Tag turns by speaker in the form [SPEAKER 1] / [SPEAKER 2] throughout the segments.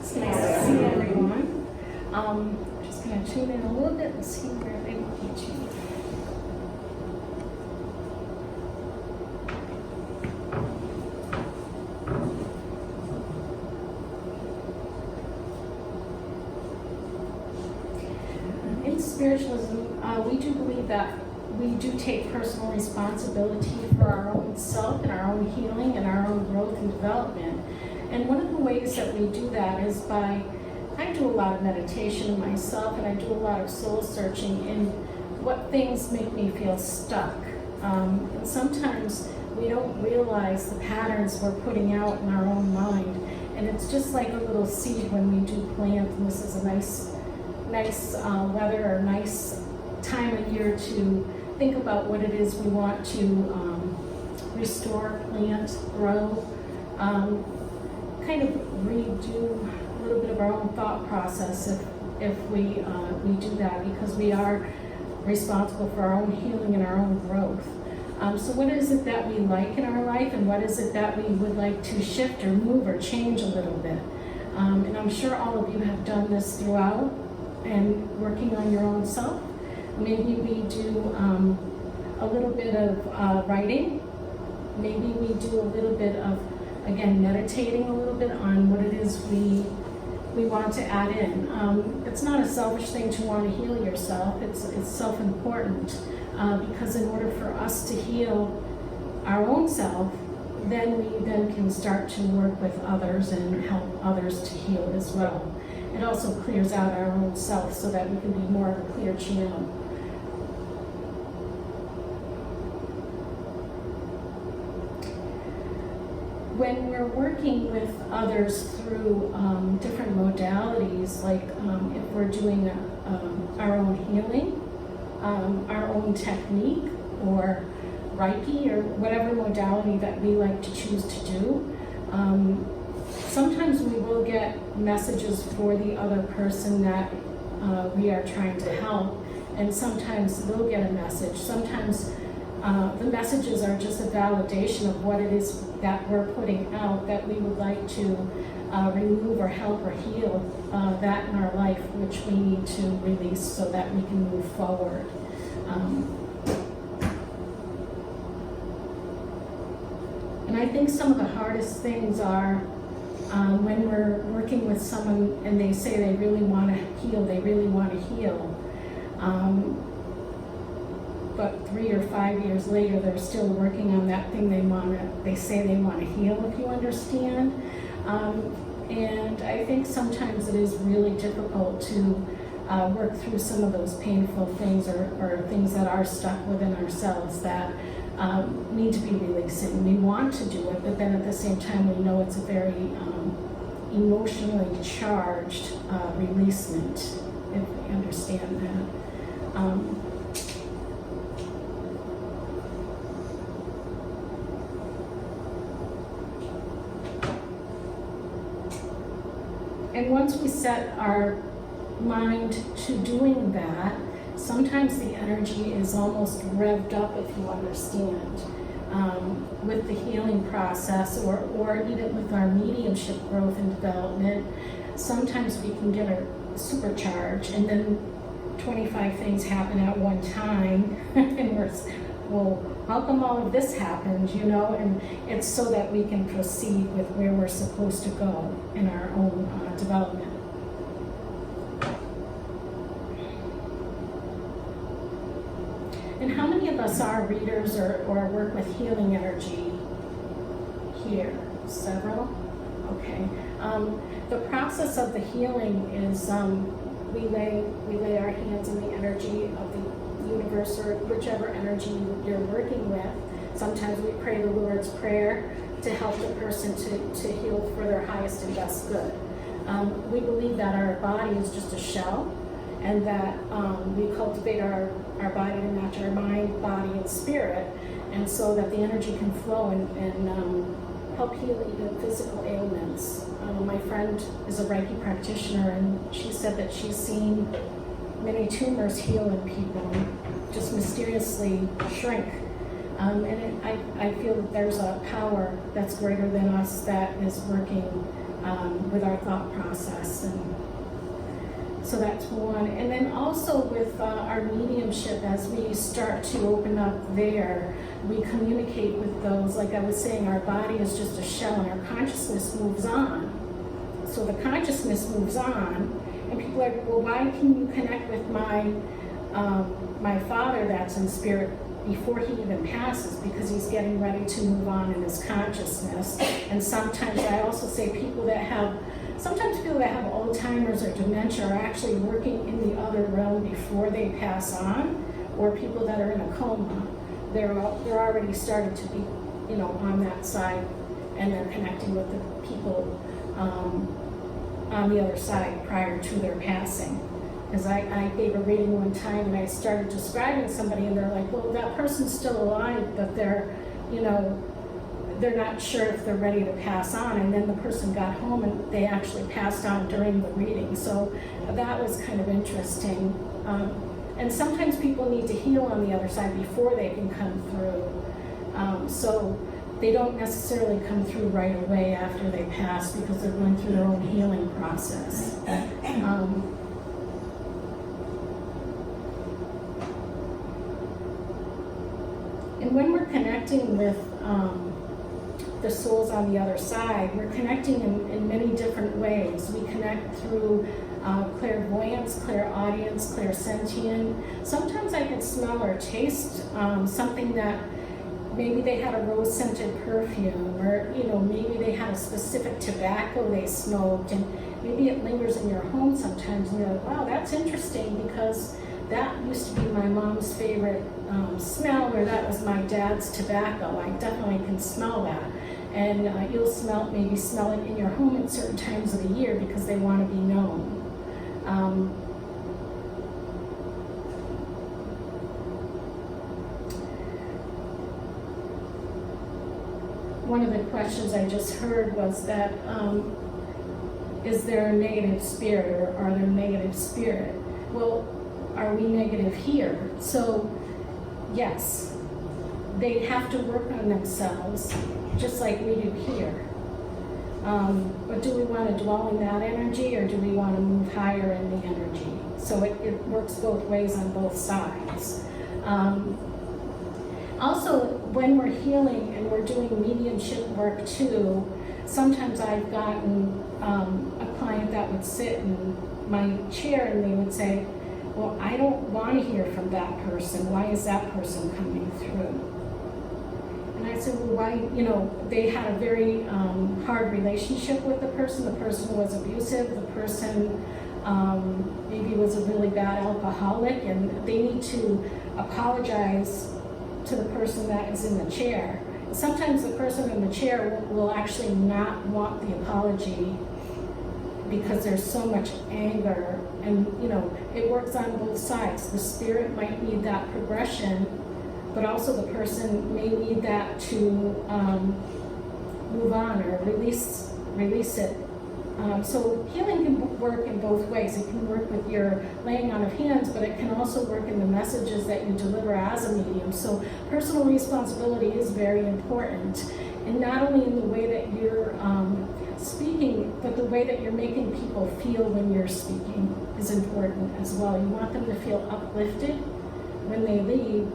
[SPEAKER 1] It's nice to see everyone. Just going to tune in a little bit and see where they want me to. In spiritualism, we do believe that we do take personal responsibility for our own self and our own healing and our own growth and development. And one of the ways that we do that is by, I do a lot of meditation myself, and I do a lot of soul searching in what things make me feel stuck. And sometimes we don't realize the patterns we're putting out in our own mind. And it's just like a little seed when we do plant, and this is a nice weather or nice time of year to think about what it is we want to restore, plant, grow, kind of redo a little bit of our own thought process if we do that, because we are responsible for our own healing and our own growth. So what is it that we like in our life, and what is it that we would like to shift or move or change a little bit? And I'm sure all of you have done this throughout and working on your own self. Maybe we do a little bit of writing. Maybe we do a little bit of, again, meditating a little bit on what it is we want to add in. It's not a selfish thing to want to heal yourself. It's self-important, because in order for us to heal our own self, then we then can start to work with others and help others to heal as well. It also clears out our own self so that we can be more of a clear channel. When we're working with others through different modalities, like if we're doing our own healing, our own technique, or Reiki, or whatever modality that we like to choose to do, sometimes we will get messages for the other person that we are trying to help, and sometimes they'll get a message. Sometimes the messages are just a validation of what it is that we're putting out, that we would like to remove or help or heal that in our life, which we need to release so that we can move forward. And I think some of the hardest things are when we're working with someone and they say they really want to heal, but 3 or 5 years later they're still working on that thing they say they want to heal, if you understand. And I think sometimes it is really difficult to work through some of those painful things or things that are stuck within ourselves that need to be released. And we want to do it, but then at the same time we know it's a very emotionally charged releasement, if we understand that. And once we set our mind to doing that, sometimes the energy is almost revved up, if you understand, with the healing process, or even with our mediumship growth and development. Sometimes we can get a supercharge, and then 25 things happen at one time, and we're, well, how come all of this happened, you know? And it's so that we can proceed with where we're supposed to go in our own development. And how many of us are readers or work with healing energy here? Several? Okay. The process of the healing is we lay our hands in the energy of the universe, or whichever energy you're working with. Sometimes we pray the Lord's Prayer to help the person to heal for their highest and best good. We believe that our body is just a shell, and that we cultivate our body to match our mind, body, and spirit, and so that the energy can flow and help heal even physical ailments. My friend is a Reiki practitioner, and she said that she's seen many tumors heal in people and just mysteriously shrink. And I feel that there's a power that's greater than us that is working with our thought process. And so that's one. And then also with our mediumship, as we start to open up there, we communicate with those. Like I was saying, our body is just a shell and our consciousness moves on. So the consciousness moves on, and people are like, well, why can you connect with my father that's in spirit before he even passes? Because he's getting ready to move on in his consciousness. And sometimes I also say people that have Alzheimer's or dementia are actually working in the other realm before they pass on, or people that are in a coma, they're already started to be, on that side, and they're connecting with the people on the other side prior to their passing. Because I gave a reading one time and I started describing somebody and they're like, well, that person's still alive, but they're not sure if they're ready to pass on. And then the person got home and they actually passed on during the reading. So that was kind of interesting. And sometimes people need to heal on the other side before they can come through. So they don't necessarily come through right away after they pass because they're going through their own healing process. And when we're connecting with the souls on the other side, we're connecting in many different ways. We connect through clairvoyance, clairaudience, clairsentient. Sometimes I can smell or taste something that maybe they had a rose-scented perfume, or maybe they had a specific tobacco they smoked, and maybe it lingers in your home sometimes, and you're like, wow, that's interesting because that used to be my mom's favorite smell, or that was my dad's tobacco. I definitely can smell that. And you'll maybe smell it in your home at certain times of the year because they want to be known. One of the questions I just heard was that, is there a negative spirit, or are there negative spirit? Well, are we negative here? So, yes, they have to work on themselves, just like we do here. But do we want to dwell in that energy, or do we want to move higher in the energy? So it works both ways on both sides. Also, when we're healing and we're doing mediumship work too, sometimes I've gotten a client that would sit in my chair and they would say, well, I don't want to hear from that person. Why is that person coming through? And I said, well, why, they had a very hard relationship with the person. The person was abusive. The person maybe was a really bad alcoholic, and they need to apologize to the person that is in the chair. And sometimes the person in the chair will actually not want the apology because there's so much anger, and it works on both sides. The spirit might need that progression, but also the person may need that to move on or release it. So healing can work in both ways. It can work with your laying on of hands, but it can also work in the messages that you deliver as a medium. So personal responsibility is very important, and not only in the way that you're speaking, but the way that you're making people feel when you're speaking is important as well. You want them to feel uplifted when they leave,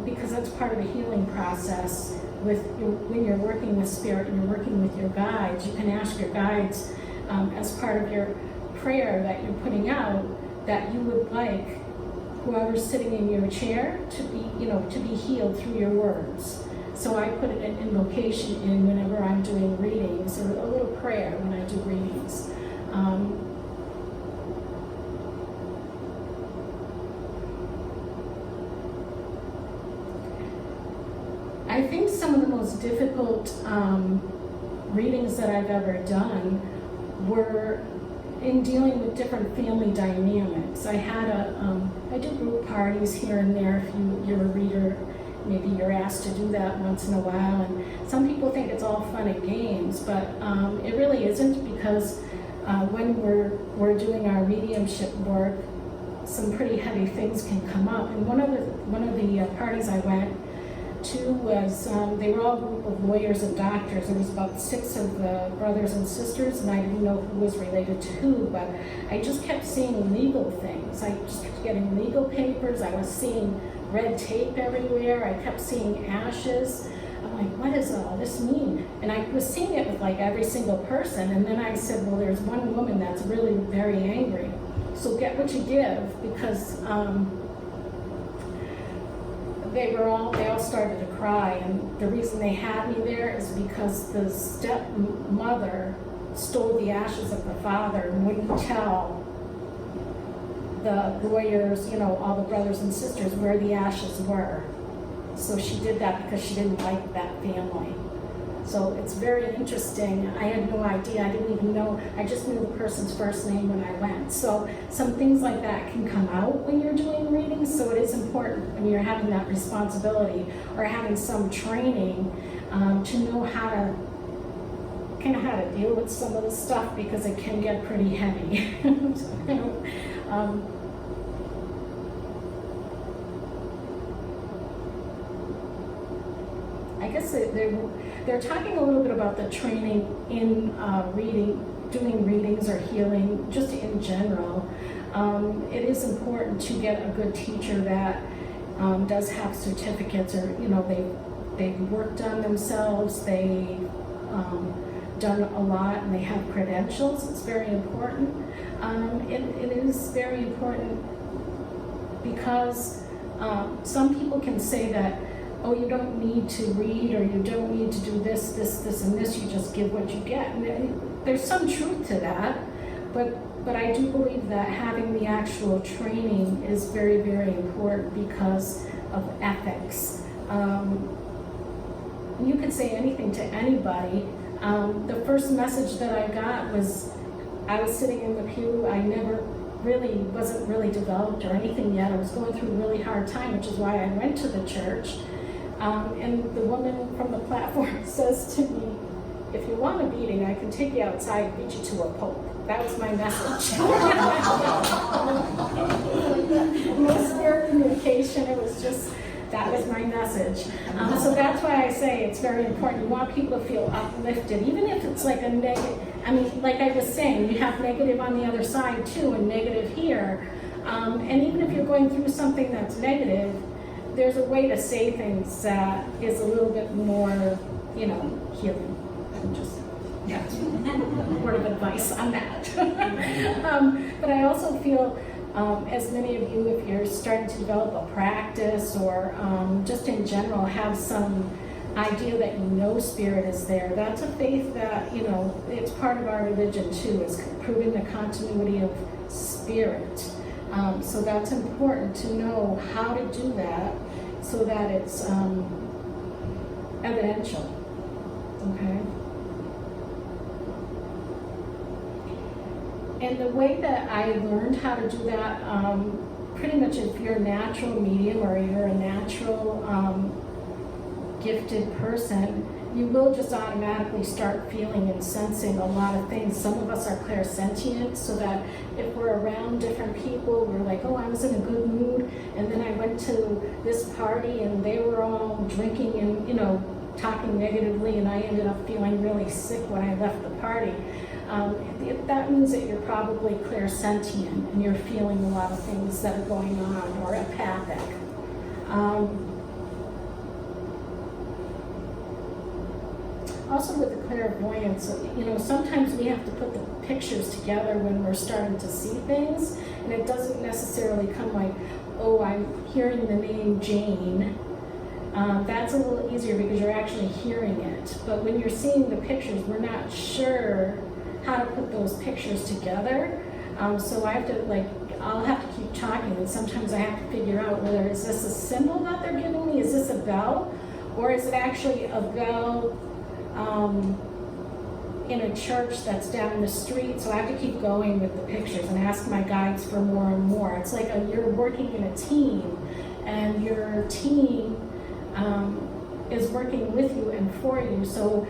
[SPEAKER 1] because that's part of the healing process. When you're working with spirit and you're working with your guides, you can ask your guides as part of your prayer that you're putting out that you would like whoever's sitting in your chair to be healed through your words. So I put an invocation in whenever I'm doing readings, or a little prayer when I do readings. I think some of the most difficult readings that I've ever done were in dealing with different family dynamics. I do group parties here and there. If you're a reader, maybe you're asked to do that once in a while. And some people think it's all fun and games, but it really isn't, because when we're doing our mediumship work, some pretty heavy things can come up. And one of the parties I went too was they were all a group of lawyers and doctors. There was about 6 of the brothers and sisters, and I didn't know who was related to who, but I just kept seeing legal things. I just kept getting legal papers. I was seeing red tape everywhere. I kept seeing ashes. I'm like, what does all this mean? And I was seeing it with like every single person, and then I said, well, there's one woman that's really very angry. So get what you give, because they all started to cry, and the reason they had me there is because the stepmother stole the ashes of the father and wouldn't tell the lawyers, all the brothers and sisters where the ashes were. So she did that because she didn't like that family. So it's very interesting. I had no idea. I didn't even know. I just knew the person's first name when I went. So some things like that can come out when you're doing readings. So it is important when you're having that responsibility or having some training to know how to deal with some of the stuff, because it can get pretty heavy. I guess they're talking a little bit about the training in doing readings or healing, just in general. It is important to get a good teacher that does have certificates, or they've worked on themselves, they've done a lot, and they have credentials. It's very important. It is very important because some people can say that, oh, you don't need to read, or you don't need to do this, and this, you just give what you get. And there's some truth to that, but I do believe that having the actual training is very, very important because of ethics. You could say anything to anybody. The first message that I got was, I was sitting in the pew, I wasn't really developed or anything yet. I was going through a really hard time, which is why I went to the church. And the woman from the platform says to me, if you want a beating, I can take you outside and beat you to a pulp. That was my message. No spirit communication, it was just, that was my message. So that's why I say it's very important. You want people to feel uplifted, even if it's like a negative. I mean, like I was saying, you have negative on the other side too, and negative here. And even if you're going through something that's negative, there's a way to say things that is a little bit more, healing. Just a word of advice on that. But I also feel, as many of you, if you're starting to develop a practice or just in general have some idea that spirit is there, that's a faith that, it's part of our religion too, is proving the continuity of spirit. So that's important to know how to do that so that it's evidential. Okay? And the way that I learned how to do that, pretty much if you're a natural medium or you're a natural gifted person, you will just automatically start feeling and sensing a lot of things. Some of us are clairsentient, so that if we're around different people, we're like, oh, I was in a good mood, and then I went to this party and they were all drinking and, talking negatively, and I ended up feeling really sick when I left the party. That means that you're probably clairsentient and you're feeling a lot of things that are going on, or empathic. Also with the clairvoyance, sometimes we have to put the pictures together when we're starting to see things, and it doesn't necessarily come like, oh, I'm hearing the name Jane. That's a little easier because you're actually hearing it. But when you're seeing the pictures, we're not sure how to put those pictures together. So I have to, I'll have to keep talking, and sometimes I have to figure out whether is this a symbol that they're giving me, is this a bell, or is it actually a bell in a church that's down the street. So I have to keep going with the pictures and ask my guides for more and more. It's like you're working in a team, and your team is working with you and for you. So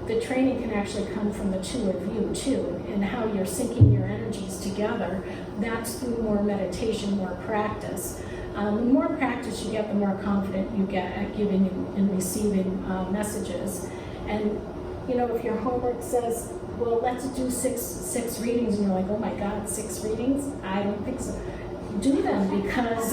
[SPEAKER 1] the training can actually come from the two of you too, and how you're syncing your energies together. That's through more meditation, more practice. The more practice you get, the more confident you get at giving and receiving messages. And if your homework says, well, let's do six readings, and you're like, oh my God, 6 readings? I don't think so. Do them, because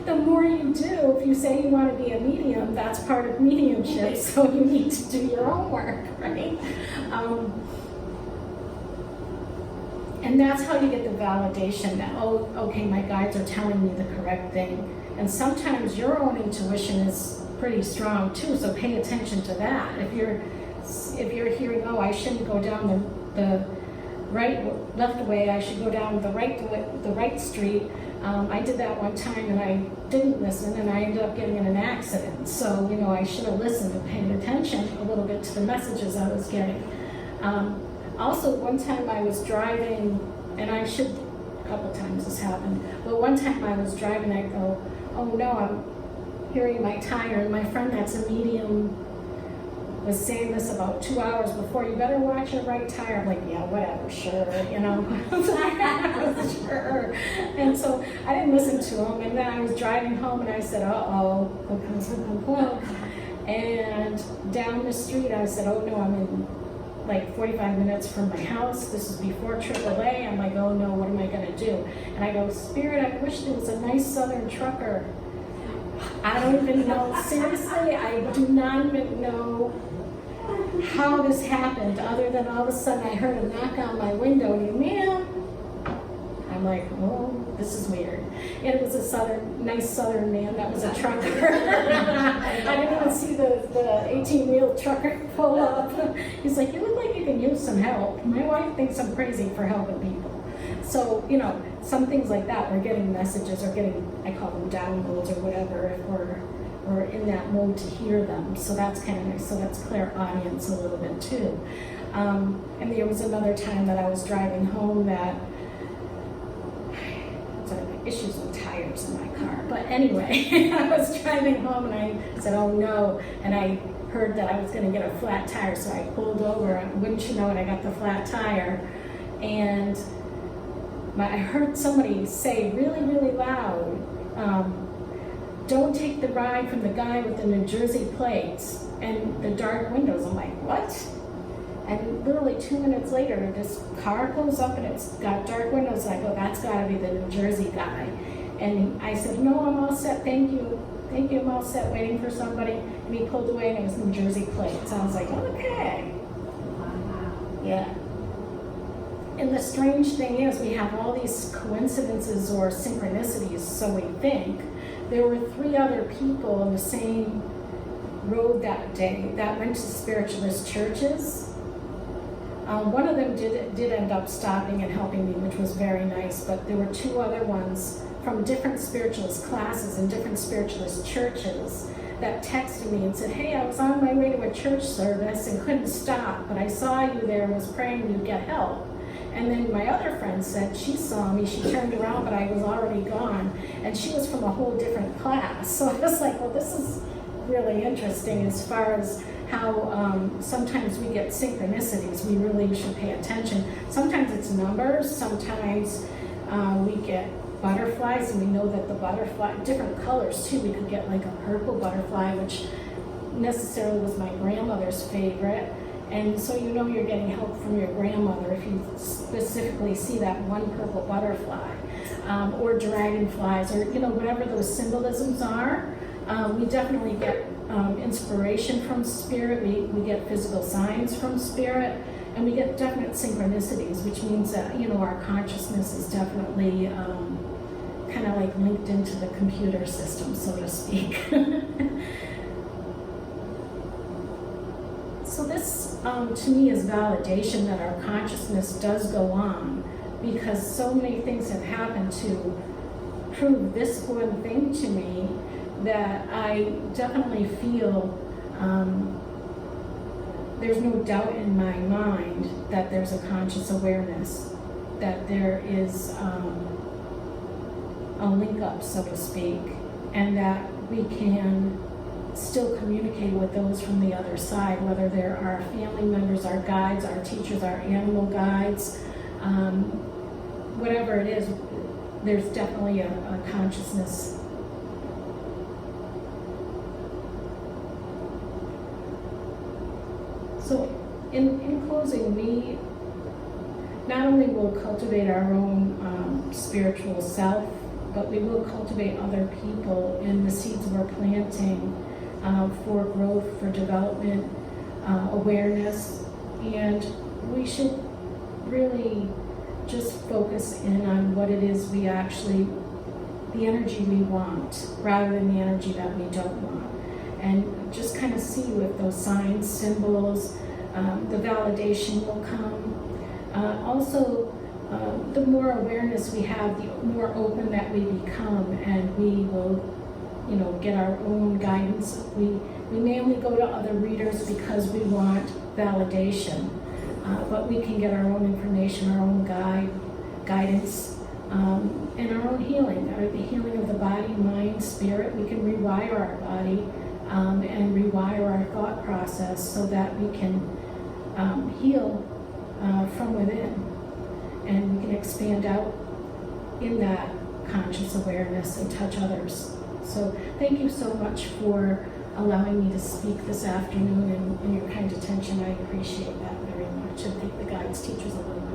[SPEAKER 1] the more you do, if you say you want to be a medium, that's part of mediumship, so you need to do your homework, right? And that's how you get the validation that, oh, okay, my guides are telling me the correct thing. And sometimes your own intuition is pretty strong too, so pay attention to that. If you're hearing, oh, I shouldn't go down the left way, I should go down the right street. I did that one time and I didn't listen, and I ended up getting in an accident. So, I should have listened and paid attention a little bit to the messages I was getting. Also, one time I was driving, and a couple times this happened, but one time I was driving, I go, oh no, I'm hearing my tire, and my friend that's a medium was saying this about 2 hours before, you better watch your right tire. I'm like, yeah, whatever, sure, sure. And so I didn't listen to him, and then I was driving home and I said, uh-oh, and down the street I said, oh no, I'm in like 45 minutes from my house. This is before AAA. I'm like, oh no, what am I gonna do? And I go, Spirit, I wish there was a nice Southern trucker. I don't even know, seriously, I do not even know how this happened, other than all of a sudden I heard a knock on my window, and ma'am, I'm like, oh, this is weird. And it was a nice Southern man that was a trucker. I didn't even see the 18-wheel trucker pull up. He's like, you look like you can use some help. My wife thinks I'm crazy for helping people. So, some things like that, we're getting messages or I call them downloads or whatever, if we're in that mode to hear them. So that's kind of nice. So that's clairaudience a little bit too. And there was another time that I was driving home that, issues with tires in my car. But anyway, I was driving home and I said, oh no, and I heard that I was going to get a flat tire, so I pulled over, and wouldn't you know it, I got the flat tire, and I heard somebody say really, really loud, don't take the ride from the guy with the New Jersey plates and the dark windows. I'm like, what? And literally 2 minutes later, this car pulls up and it's got dark windows. And I go, that's got to be the New Jersey guy. And I said, no, I'm all set. Thank you. Thank you. I'm all set, waiting for somebody. And he pulled away and it was New Jersey plates. I was like, okay. Yeah. And the strange thing is, we have all these coincidences or synchronicities, so we think. There were 3 other people on the same road that day that went to spiritualist churches. One of them did end up stopping and helping me, which was very nice, but there were 2 other ones from different spiritualist classes and different spiritualist churches that texted me and said, hey, I was on my way to a church service and couldn't stop, but I saw you there and was praying you'd get help. And then my other friend said she saw me, she turned around, but I was already gone, and she was from a whole different class. So I was like, well, this is really interesting as far as how sometimes we get synchronicities. We really should pay attention. Sometimes it's numbers, sometimes we get butterflies, and we know that the butterfly, different colors too. We could get like a purple butterfly, which necessarily was my grandmother's favorite. And so you're getting help from your grandmother if you specifically see that one purple butterfly, or dragonflies, or whatever those symbolisms are. We definitely get inspiration from spirit. We get physical signs from spirit, and we get definite synchronicities, which means that our consciousness is definitely kind of like linked into the computer system, so to speak. So this, to me, is validation that our consciousness does go on, because so many things have happened to prove this one thing to me, that I definitely feel there's no doubt in my mind that there's a conscious awareness, that there is a link up, so to speak, and that we can still communicating with those from the other side, whether they're our family members, our guides, our teachers, our animal guides, whatever it is, there's definitely a consciousness. So in closing, we not only will cultivate our own spiritual self, but we will cultivate other people in the seeds we're planting for growth, for development, awareness, and we should really just focus in on what it is we actually, the energy we want, rather than the energy that we don't want. And just kind of see with those signs, symbols, the validation will come. Also, the more awareness we have, the more open that we become, and we will, get our own guidance. We may only go to other readers because we want validation, but we can get our own information, our own guidance, and our own healing, the healing of the body, mind, spirit. We can rewire our body and rewire our thought process so that we can heal from within, and we can expand out in that conscious awareness and touch others. So thank you so much for allowing me to speak this afternoon and your kind attention. I appreciate that very much, and thank the guides, teachers, alone.